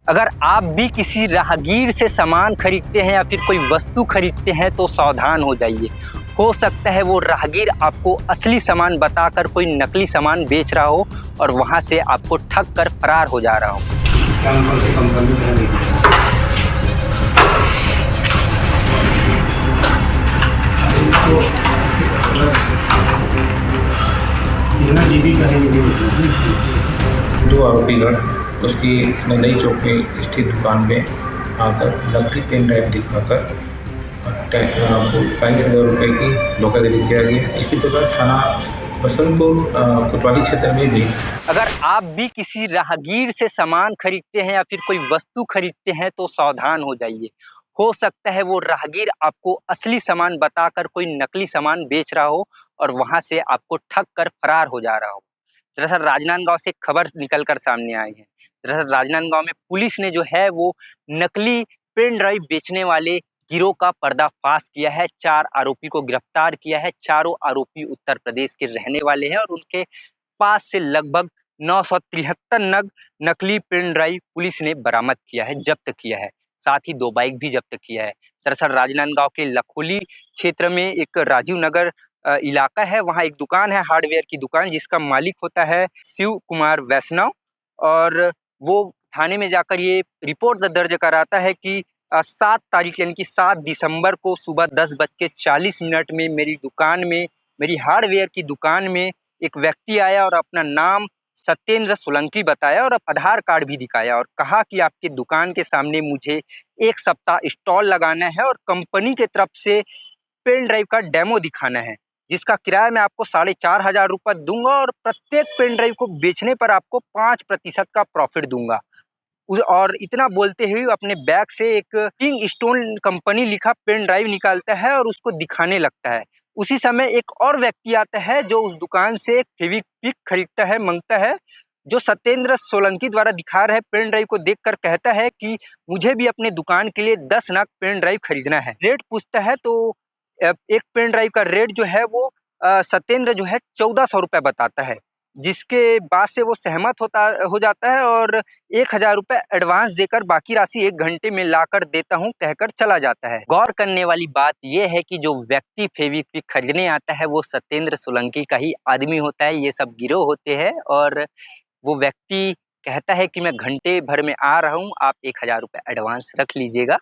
अगर आप भी किसी राहगीर से सामान खरीदते हैं या फिर कोई वस्तु खरीदते हैं तो सावधान हो जाइए। हो सकता है वो राहगीर आपको असली सामान बताकर कोई नकली सामान बेच रहा हो और वहां से आपको ठग कर फरार हो जा रहा हो। दो आरोपीगण उसकी नई चौक में स्थित दुकान में आकर नकली पेन ड्राइव दिखाकर 22,000 रुपये की धोखाधड़ी किया गया। इसी प्रकार थाना बसंतपुर कोतवाली क्षेत्र में भी अगर आप भी किसी राहगीर से सामान खरीदते हैं या फिर कोई वस्तु खरीदते हैं तो सावधान हो जाइए। हो सकता है वो राहगीर आपको असली सामान बताकर कोई नकली सामान बेच रहा हो और वहां से आपको ठग कर फरार हो जा रहा हो। दरअसल राजनांदगांव से खबर निकल कर सामने आई है। दरअसल राजनांदगांव में पुलिस ने जो है वो नकली पेन ड्राइव बेचने वाले गिरोह का पर्दाफाश किया है। 4 आरोपी को गिरफ्तार किया है। चारों आरोपी उत्तर प्रदेश के रहने वाले हैं और उनके पास से लगभग 973 नग नकली पेन ड्राइव पुलिस ने बरामद किया है, जब्त किया है। साथ ही 2 बाइक भी जब्त किया है। दरअसल राजनांदगांव के लखोली क्षेत्र में एक राजीव नगर इलाका है, वहाँ एक दुकान है, हार्डवेयर की दुकान, जिसका मालिक होता है शिव कुमार वैष्णव। और वो थाने में जाकर ये रिपोर्ट दर्ज कराता है कि 7 तारीख यानी कि 7 दिसंबर को सुबह 10:40 में मेरी दुकान में, मेरी हार्डवेयर की दुकान में एक व्यक्ति आया और अपना नाम सत्येंद्र सोलंकी बताया और आधार कार्ड भी दिखाया और कहा कि आपकी दुकान के सामने मुझे 1 सप्ताह स्टॉल लगाना है और कंपनी की तरफ से पेन ड्राइव का डेमो दिखाना है, जिसका किराया मैं आपको 4,500 रुपये दूंगा और प्रत्येक पेन ड्राइव को बेचने पर आपको 5% का प्रॉफिट दूंगा। और इतना बोलते हुए अपने बैग से एक किंग स्टोन कंपनी लिखा पेन ड्राइव निकालता है और उसको दिखाने लगता है। उसी समय एक और व्यक्ति आता है जो उस दुकान से एक फेविक्विक खरीदता है, मांगता है, जो सत्येंद्र सोलंकी द्वारा दिखा रहे पेन ड्राइव को देखकर कहता है कि मुझे भी अपने दुकान के लिए 10 नग पेन ड्राइव खरीदना है। रेट पूछता है तो एक पेन ड्राइव का रेट जो है वो सत्येंद्र जो है 1,400 रुपये बताता है, जिसके बाद से वो सहमत हो जाता है और 1,000 रुपये एडवांस देकर बाकी राशि 1 घंटे में लाकर देता हूँ कहकर चला जाता है। गौर करने वाली बात यह है कि जो व्यक्ति फेविक्विक खरीदने आता है वो सत्येंद्र सोलंकी का ही आदमी होता है। ये सब गिरोह होते हैं और वो व्यक्ति कहता है कि मैं घंटे भर में आ रहा हूँ, आप 1,000 रुपये एडवांस रख लीजिएगा।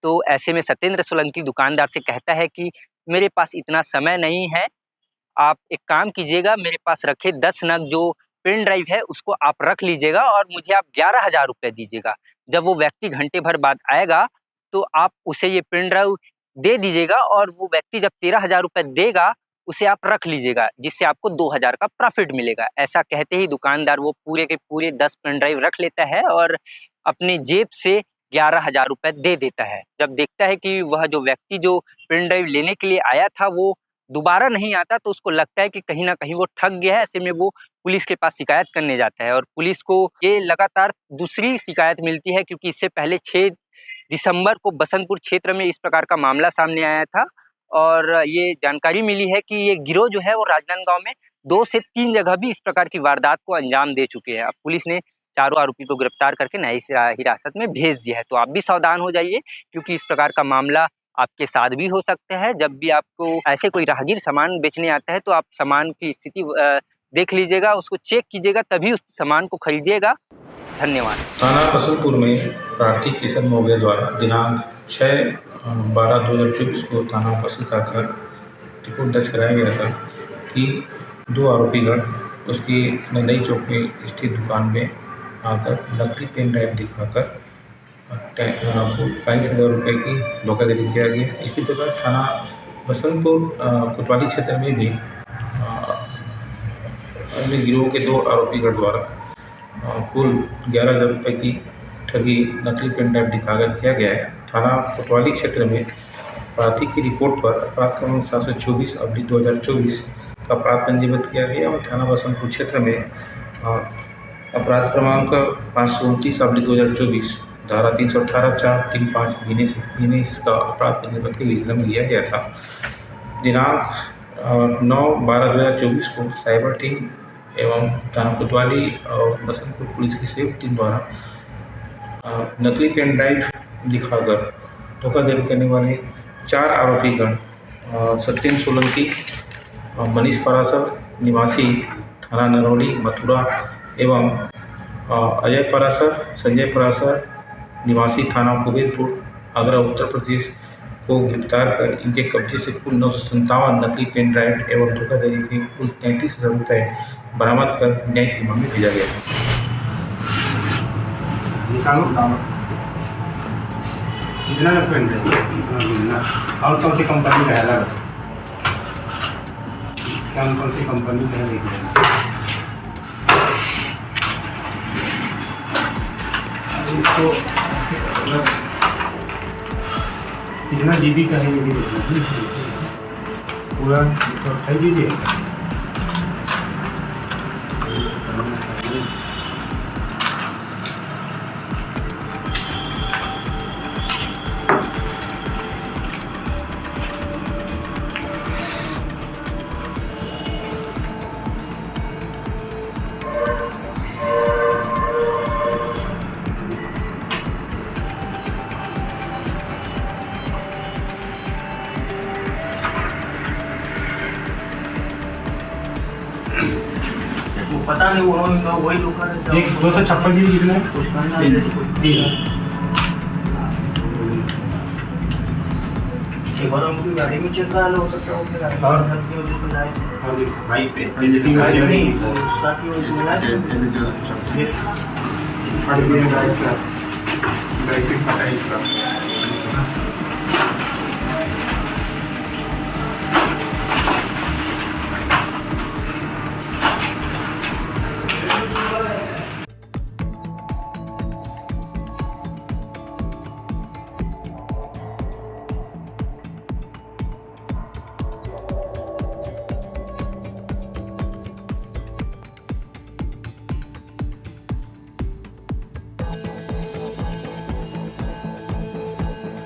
तो ऐसे में सत्येंद्र सोलंकी दुकानदार से कहता है कि मेरे पास इतना समय नहीं है, आप एक काम कीजिएगा, मेरे पास रखे 10 नग जो पेन ड्राइव है उसको आप रख लीजिएगा और मुझे आप 11,000 रुपये दीजिएगा। जब वो व्यक्ति घंटे भर बाद आएगा तो आप उसे ये पेन ड्राइव दे दीजिएगा और वो व्यक्ति जब 13,000 रुपये देगा उसे आप रख लीजिएगा, जिससे आपको 2,000 का प्रॉफिट मिलेगा। ऐसा कहते ही दुकानदार वो पूरे के पूरे 10 पेन ड्राइव रख लेता है और अपने जेब से 11,000 रुपये दे देता है। जब देखता है कि वह जो व्यक्ति जो पेन ड्राइव लेने के लिए आया था वो दोबारा नहीं आता तो उसको लगता है कि कहीं न कहीं वो ठग गया है। ऐसे में वो पुलिस के पास शिकायत करने जाता है और पुलिस को ये लगातार दूसरी शिकायत मिलती है, क्योंकि इससे पहले 6 दिसंबर को बसंतपुर क्षेत्र में इस प्रकार का मामला सामने आया था और ये जानकारी मिली है कि ये गिरोह जो है वो राजनांदगांव में 2 से 3 जगह भी इस प्रकार की वारदात को अंजाम दे चुके हैं। अब पुलिस ने चारों आरोपी को गिरफ्तार करके न्यायिक हिरासत में भेज दिया है। तो आप भी सावधान हो जाइए, क्योंकि इस प्रकार का मामला आपके साथ भी हो सकता है। जब भी आपको ऐसे कोई राहगीर सामान बेचने आता है तो आप सामान की स्थिति देख लीजिएगा, उसको चेक कीजिएगा, तभी उस सामान को खरीदिएगा। धन्यवाद। थाना बसंतपुर में प्रार्थी किशन मोगे द्वारा दिनांक 6/12/2024 को थाना बसंत आकर रिपोर्ट दर्ज कराया गया था कि 2 आरोपीगण उसकी नई चौक में स्थित दुकान में आकर नकली पेन ड्राइव दिखाकर 22,000 रुपये की धोखाधड़ी किया गया। इसी प्रकार थाना बसंतपुर कोतवाली क्षेत्र में भी अन्य गिरोह के 2 आरोपीगण द्वारा कुल 11,000 रुपये की ठगी नकली पेन ड्राइव दिखाकर किया गया है। थाना कोतवाली क्षेत्र में प्रार्थी की रिपोर्ट पर अपराध क्रमांक 724/2024 का अपराध पंजीबद्ध किया गया और थाना बसंतपुर क्षेत्र में अपराध क्रमांक 529/2024 धारा 318(4)(3)(5) गिने इसका अपराध पंजीबद्ध के विजिलेंस में लिया गया था। दिनांक 9/12/2024 को साइबर टीम एवं थाना कोतवाली और बसंतपुर पुलिस की संयुक्त टीम द्वारा नकली पेन ड्राइव दिखाकर धोखाधड़ी करने वाले 4 आरोपीगण सत्यम सोलंकी, मनीष परासर निवासी थाना नरौली मथुरा एवं अजय परासर, संजय परासर निवासी थाना कुबेरपुर आगरा उत्तर प्रदेश को गिरफ्तार कर इनके कब्जे से कुल 957 नकली पेन ड्राइव एवं धोखाधड़ी के कुल 33,000 रुपये बरामद कर न्यायिक रिमांड में भेजा गया है। कितना पेन ड्राइव और कौन सी कंपनी का है? कौन सी कंपनी का है? इसको कितना जीबी का है ये भी देखना पूरा 128 जीबी है। पता नहीं उन्होंने वही लोग एक 256 जीबी कितना है? उनकी गाड़ी में चल रहा है हो सकता है और बाइक पे पता है इसका